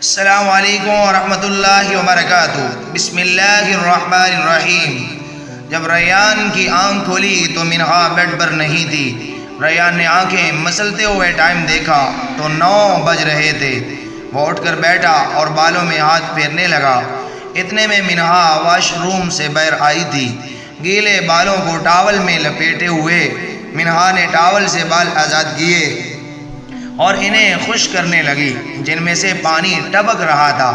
السلام علیکم ورحمۃ اللہ وبرکاتہ۔ بسم اللہ الرحمن الرحیم۔ جب ریان کی آنکھ کھلی تو منہا بیڈ پر نہیں تھی۔ ریان نے آنکھیں مسلتے ہوئے ٹائم دیکھا تو 9 بج رہے تھے۔ وہ اٹھ کر بیٹھا اور بالوں میں ہاتھ پھیرنے لگا۔ اتنے میں منہا واش روم سے باہر آئی تھی، گیلے بالوں کو ٹاول میں لپیٹے ہوئے۔ منہا نے ٹاول سے بال آزاد کیے اور انہیں خشک کرنے لگی، جن میں سے پانی ٹپک رہا تھا۔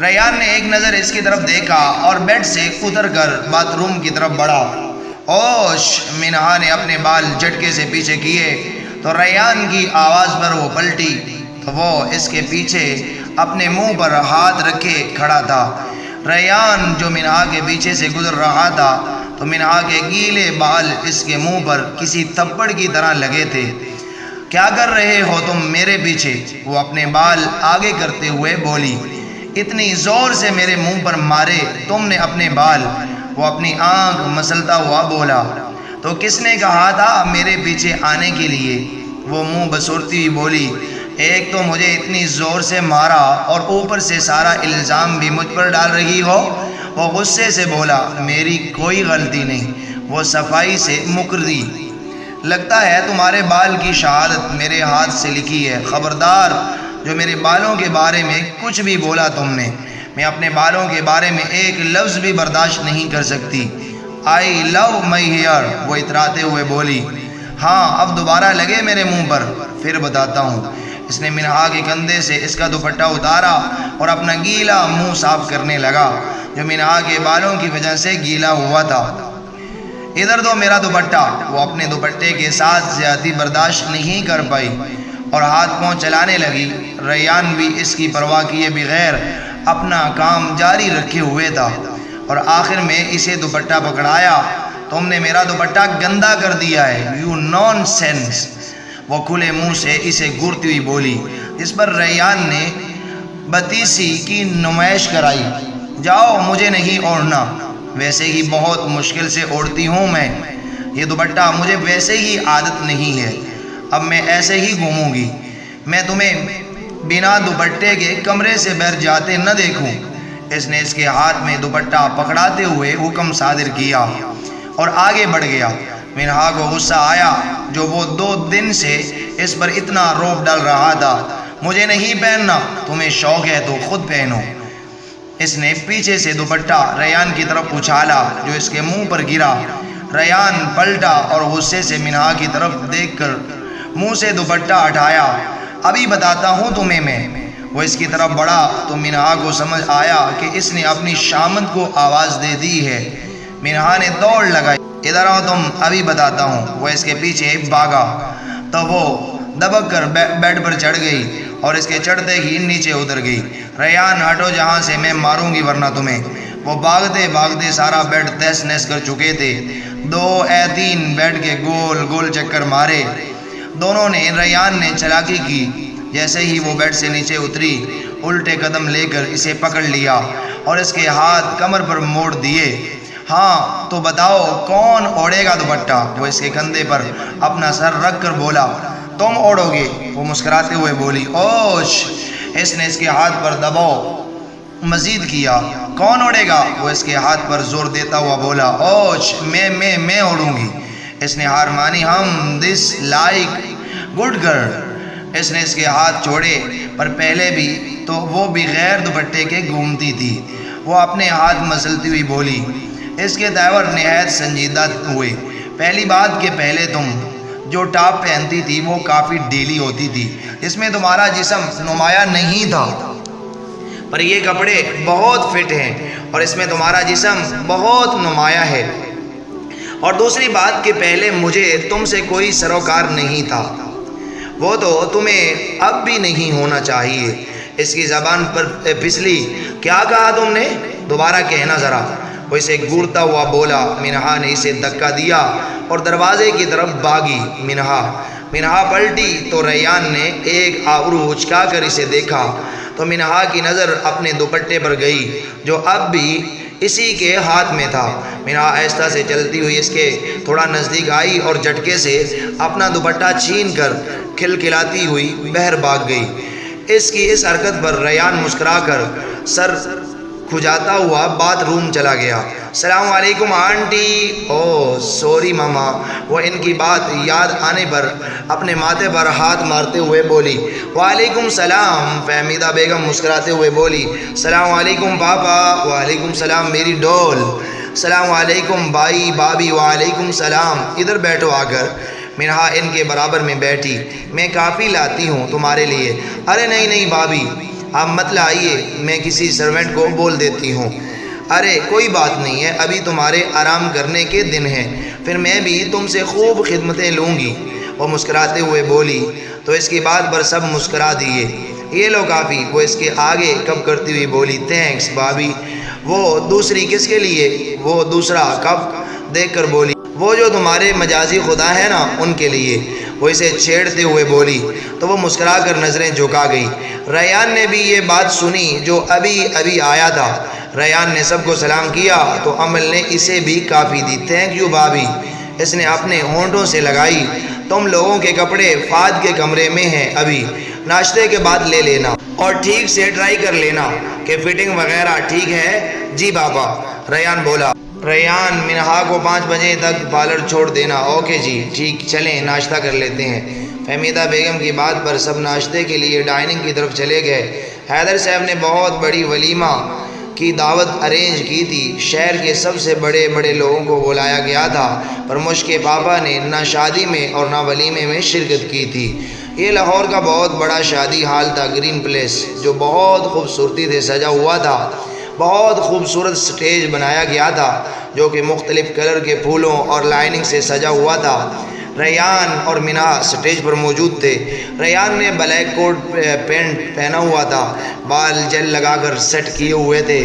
ریان نے ایک نظر اس کی طرف دیکھا اور بیڈ سے اتر کر باتھ روم کی طرف بڑھا۔ اوش! منہا نے اپنے بال جھٹکے سے پیچھے کیے تو ریان کی آواز پر وہ پلٹی تو وہ اس کے پیچھے اپنے منہ پر ہاتھ رکھے کھڑا تھا۔ ریان جو منہا کے پیچھے سے گزر رہا تھا تو منہا کے گیلے بال اس کے منہ پر کسی تھپڑ کی طرح لگے تھے۔ کیا کر رہے ہو تم میرے پیچھے؟ وہ اپنے بال آگے کرتے ہوئے بولی۔ اتنی زور سے میرے منہ پر مارے تم نے اپنے بال؟ وہ اپنی آنکھ مسلتا ہوا بولا۔ تو کس نے کہا تھا میرے پیچھے آنے کے لیے؟ وہ منہ بسورتی ہوئی بولی۔ ایک تو مجھے اتنی زور سے مارا اور اوپر سے سارا الزام بھی مجھ پر ڈال رہی ہو۔ وہ غصے سے بولا، میری کوئی غلطی نہیں۔ وہ صفائی سے مکر دی۔ لگتا ہے تمہارے بال کی شہادت میرے ہاتھ سے لکھی ہے۔ خبردار، جو میرے بالوں کے بارے میں کچھ بھی بولا تم نے، میں اپنے بالوں کے بارے میں ایک لفظ بھی برداشت نہیں کر سکتی۔ آئی لو مائی ہیئر، وہ اتراتے ہوئے بولی۔ ہاں، اب دوبارہ لگے میرے منہ پر، پھر بتاتا ہوں۔ اس نے منہا کے کندھے سے اس کا دوپٹہ اتارا اور اپنا گیلا منہ صاف کرنے لگا، جو منہا کے بالوں کی وجہ سے گیلا ہوا تھا۔ ادھر دو میرا دوپٹہ۔ وہ اپنے دوپٹے کے ساتھ زیادتی برداشت نہیں کر پائی اور ہاتھ پاؤں چلانے لگی۔ ریان بھی اس کی پرواہ کیے بغیر اپنا کام جاری رکھے ہوئے تھا اور آخر میں اسے دوپٹہ پکڑایا۔ تم نے میرا دوپٹہ گندا کر دیا ہے، یو نان سینس، وہ کھلے منہ سے اسے گھورتی ہوئی بولی، جس پر ریان نے بدتمیزی کی نمائش کرائی۔ جاؤ، مجھے نہیں اوڑھنا، ویسے ہی بہت مشکل سے اوڑھتی ہوں میں۔ یہ دوپٹہ مجھے ویسے ہی عادت نہیں ہے، اب میں ایسے ہی گھوموں گی۔ میں تمہیں بنا دوپٹے کے کمرے سے باہر جاتے نہ دیکھوں۔ اس نے اس کے ہاتھ میں دوپٹہ پکڑاتے ہوئے حکم صادر کیا اور آگے بڑھ گیا۔ منہا کو غصہ آیا، جو وہ 2 دن سے اس پر اتنا روب ڈال رہا تھا۔ مجھے نہیں پہننا، تمہیں شوق ہے تو خود پہنو۔ اس نے پیچھے سے دوپٹہ ریان کی طرف اچھالا، جو اس کے منہ پر گرا۔ ریان پلٹا اور غصے سے منہا کی طرف دیکھ کر منہ سے دوپٹہ ہٹایا۔ ابھی بتاتا ہوں تمہیں میں۔ وہ اس کی طرف بڑھا تو منہا کو سمجھ آیا کہ اس نے اپنی شامت کو آواز دے دی ہے۔ منہا نے دوڑ لگائی، ادھر آؤ تم، ابھی بتاتا ہوں۔ وہ اس کے پیچھے بھاگا تو وہ دبک کر بیڈ پر چڑھ گئی اور اس کے چڑھتے ہی نیچے اتر گئی۔ ریان، ہٹو جہاں سے، میں ماروں گی ورنہ تمہیں۔ وہ بھاگتے بھاگتے سارا بیڈ تہس نہس کر چکے تھے۔ 2 بیڈ کے گول گول چکر مارے۔ دونوں نے ریان نے چالاکی کی۔ جیسے ہی وہ بیڈ سے نیچے اتری، الٹے قدم لے کر اسے پکڑ لیا اور اس کے ہاتھ کمر پر موڑ دیے۔ ہاں تو بتاؤ کون اوڑھے گا دوپٹہ؟ وہ اس کے کندھے پر اپنا سر رکھ کر بولا۔ تم اوڑھو گے، وہ مسکراتے ہوئے بولی۔ اوش! اس نے اس کے ہاتھ پر دباؤ مزید کیا۔ کون اوڑھے گا؟ وہ اس کے ہاتھ پر زور دیتا ہوا بولا۔ اوش! میں اوڑھوں گی۔ اس نے ہار مانی۔ ہم دس لائک گڈ گرل۔ اس نے اس کے ہاتھ چھوڑے، پر پہلے بھی تو وہ بغیر دوپٹے کے گھومتی تھی۔ وہ اپنے ہاتھ مسلتی ہوئی بولی۔ اس کے تیور نہایت سنجیدہ ہوئے۔ پہلی بات کہ پہلے تم جو ٹاپ پہنتی تھی وہ کافی ڈھیلی ہوتی تھی، اس میں تمہارا جسم نمایاں نہیں تھا، پر یہ کپڑے بہت فٹ ہیں اور اس میں تمہارا جسم بہت نمایاں ہے۔ اور دوسری بات کہ پہلے مجھے تم سے کوئی سروکار نہیں تھا، وہ تو تمہیں اب بھی نہیں ہونا چاہیے۔ اس کی زبان پر پھسلی۔ کیا کہا تم نے؟ دوبارہ کہنا ذرا، وہ اسے گھورتا ہوا بولا۔ منہا نے اسے دھکا دیا اور دروازے کی طرف بھاگی۔ منہا پلٹی تو ریان نے ایک آبرو اچکا کر اسے دیکھا تو منہا کی نظر اپنے دوپٹے پر گئی، جو اب بھی اسی کے ہاتھ میں تھا۔ منہا آہستہ سے چلتی ہوئی اس کے تھوڑا نزدیک آئی اور جھٹکے سے اپنا دوپٹہ چھین کر کھلکھلاتی ہوئی باہر بھاگ گئی۔ اس کی اس حرکت پر ریان مسکرا کر سر کھجاتا ہوا باتھ روم چلا گیا۔ السلام علیکم آنٹی۔ او سوری ماما۔ وہ ان کی بات یاد آنے پر اپنے ماتھے پر ہاتھ مارتے ہوئے بولی۔ وعلیکم السلام۔ فہمیدہ بیگم مسکراتے ہوئے بولی۔ السلام علیکم پاپا۔ وعلیکم السلام میری ڈول۔ السلام علیکم بھائی بھابھی۔ وعلیکم السلام۔ ادھر بیٹھو آ کر۔ منہا ان کے برابر میں بیٹھی۔ میں کافی لاتی ہوں تمہارے لیے۔ ارے نہیں نہیں بھابھی، آپ مت لائیے، میں کسی سرونٹ کو بول دیتی ہوں۔ ارے کوئی بات نہیں ہے، ابھی تمہارے آرام کرنے کے دن ہیں، پھر میں بھی تم سے خوب خدمتیں لوں گی۔ وہ مسکراتے ہوئے بولی تو اس کی بات پر سب مسکرا دیے۔ یہ لو کافی۔ وہ اس کے آگے کپ کرتی ہوئی بولی تھینکس بھابھی۔ وہ دوسری کس کے لیے؟ وہ دوسرا کپ دیکھ کر بولی وہ جو تمہارے مجازی خدا ہے نا، ان کے لیے۔ وہ اسے چھیڑتے ہوئے بولی تو وہ مسکرا کر نظریں جھکا گئی۔ ریان نے بھی یہ بات سنی جو ابھی آیا تھا۔ ریان نے سب کو سلام کیا تو عمل نے اسے بھی کافی دی۔ تھینک یو بھابھی، اس نے اپنے ہونٹوں سے لگائی۔ تم لوگوں کے کپڑے فاد کے کمرے میں ہیں، ابھی ناشتے کے بعد لے لینا اور ٹھیک سے ٹرائی کر لینا کہ فٹنگ وغیرہ ٹھیک ہے۔ جی بابا، ریان بولا۔ ریان منہا کو 5 بجے تک پارلر چھوڑ دینا۔ اوکے جی ٹھیک، چلیں ناشتہ کر لیتے ہیں۔ فہمیدہ بیگم کی بات پر سب ناشتے کے لیے ڈائننگ کی طرف چلے گئے۔ حیدر صاحب نے بہت بڑی ولیمہ کی دعوت ارینج کی تھی۔ شہر کے سب سے بڑے لوگوں کو بلایا گیا تھا، پر مشک کے پاپا نے نہ شادی میں اور نہ ولیمے میں شرکت کی تھی۔ یہ لاہور کا بہت بڑا شادی ہال تھا، گرین پیلیس، جو بہت خوبصورتی سے سجا ہوا تھا۔ بہت خوبصورت سٹیج بنایا گیا تھا جو کہ مختلف کلر کے پھولوں اور لائننگ سے سجا ہوا تھا۔ ریان اور منہا سٹیج پر موجود تھے۔ ریان نے بلیک کوٹ پینٹ پہنا ہوا تھا، بال جیل لگا کر سیٹ کیے ہوئے تھے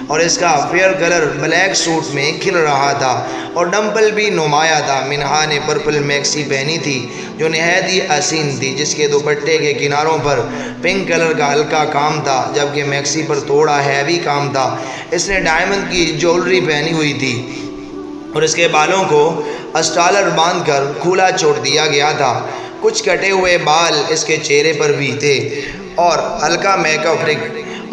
اور اس کا فیئر کلر بلیک سوٹ میں کھل رہا تھا اور ڈمپل بھی نمایاں تھا۔ منہا نے پرپل میکسی پہنی تھی جو نہایت ہی حسین تھی، جس کے دوپٹے کے کناروں پر پنک کلر کا ہلکا کام تھا جبکہ میکسی پر تھوڑا ہیوی کام تھا۔ اس نے ڈائمنڈ کی جیولری پہنی ہوئی تھی اور اس کے بالوں کو اسٹالر باندھ کر کھلا چھوڑ دیا گیا تھا۔ کچھ کٹے ہوئے بال اس کے چہرے پر بھی تھے اور ہلکا میک اپ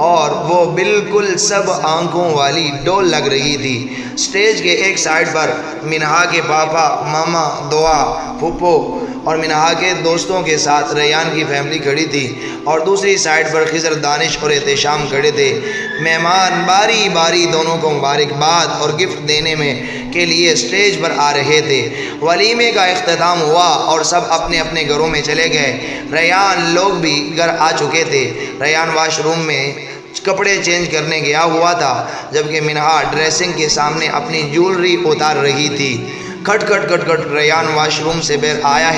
اور وہ بالکل سب آنکھوں والی ڈول لگ رہی تھی۔ سٹیج کے ایک سائیڈ پر منہا کے پاپا، ماما، دعا، پھپھو اور منہا کے دوستوں کے ساتھ ریان کی فیملی کھڑی تھی اور دوسری سائیڈ پر خضر، دانش اور احتشام کھڑے تھے۔ مہمان باری باری دونوں کو مبارکباد اور گفٹ دینے کے لیے سٹیج پر آ رہے تھے۔ ولیمے کا اختتام ہوا اور سب اپنے اپنے گھروں میں چلے گئے۔ ریان لوگ بھی گھر آ چکے تھے۔ ریان واش روم میں کپڑے چینج کرنے گیا ہوا تھا جبکہ منہا ڈریسنگ کے سامنے اپنی جیولری اتار رہی تھی۔ کھٹ کھٹ کھٹ کھٹ ریان واش روم سے باہر آیا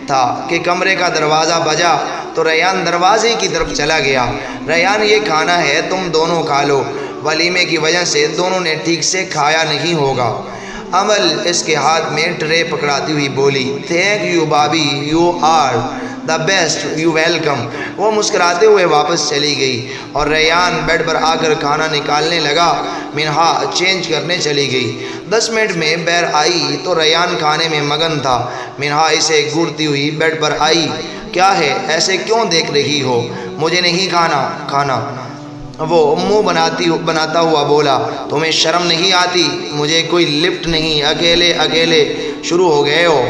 تھا کہ کمرے کا دروازہ بجا تو ریان دروازے کی طرف چلا گیا۔ ریان یہ کھانا ہے، تم دونوں کھا لو، ولیمے کی وجہ سے دونوں نے ٹھیک سے کھایا نہیں ہوگا۔ عمل اس کے ہاتھ میں ٹرے پکڑاتی ہوئی بولی تھینک یو بھابھی، you are the best, you welcome. وہ مسکراتے ہوئے واپس چلی گئی اور ریان بیڈ پر آ کر کھانا نکالنے لگا۔ منہا چینج کرنے چلی گئی۔ 10 منٹ میں باہر آئی تو ریان کھانے میں مگن تھا۔ منہا اسے گھورتی ہوئی بیڈ پر آئی۔ کیا ہے، ایسے کیوں دیکھ رہی ہو؟ مجھے نہیں کھانا۔ وہ منہ بناتا ہوا بولا تمہیں شرم نہیں آتی؟ مجھے کوئی لفٹ نہیں، اکیلے شروع ہو گئے ہو۔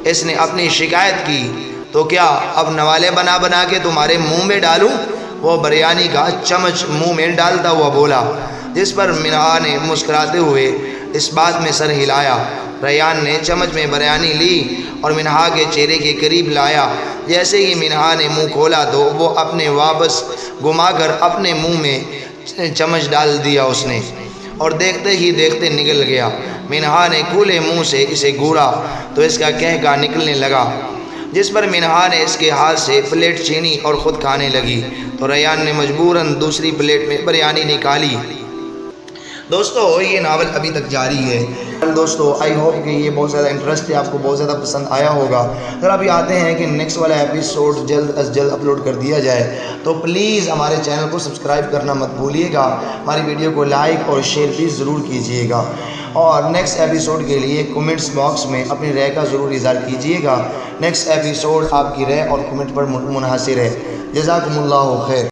اس نے اپنی شکایت کی تو کیا اب نوالے بنا کے تمہارے منہ میں ڈالوں؟ وہ بریانی کا چمچ منہ میں ڈالتا ہوا بولا، جس پر منہا نے مسکراتے ہوئے اس بات میں سر ہلایا۔ ریان نے چمچ میں بریانی لی اور منہا کے چہرے کے قریب لایا۔ جیسے ہی منہا نے منہ کھولا تو وہ اپنے واپس گھما کر اپنے منہ میں چمچ ڈال دیا اس نے، اور دیکھتے ہی دیکھتے نکل گیا۔ منہا نے کھلے منہ سے اسے گھورا تو اس کا کہکا نکلنے لگا، جس پر منہا نے اس کے ہاتھ سے پلیٹ چھینی اور خود کھانے لگی تو ریان نے مجبوراً دوسری پلیٹ میں بریانی نکالی۔ دوستو یہ ناول ابھی تک جاری ہے۔ دوستو آئی ہوپ کہ یہ بہت زیادہ انٹرسٹ ہے، آپ کو بہت زیادہ پسند آیا ہوگا۔ اگر ابھی آتے ہیں کہ نیکسٹ والا ایپیسوڈ جلد از جلد اپلوڈ کر دیا جائے تو پلیز ہمارے چینل کو سبسکرائب کرنا مت بھولیے گا۔ ہماری ویڈیو کو لائک اور شیئر بھی ضرور کیجیے گا۔ اور نیکسٹ ایپیسوڈ کے لیے کمنٹس باکس میں اپنی رائے کا ضرور اظہار کیجیے گا۔ نیکسٹ ایپیسوڈ آپ کی رائے اور کمنٹ پر منحصر ہے۔ جزاکم اللہ خیر۔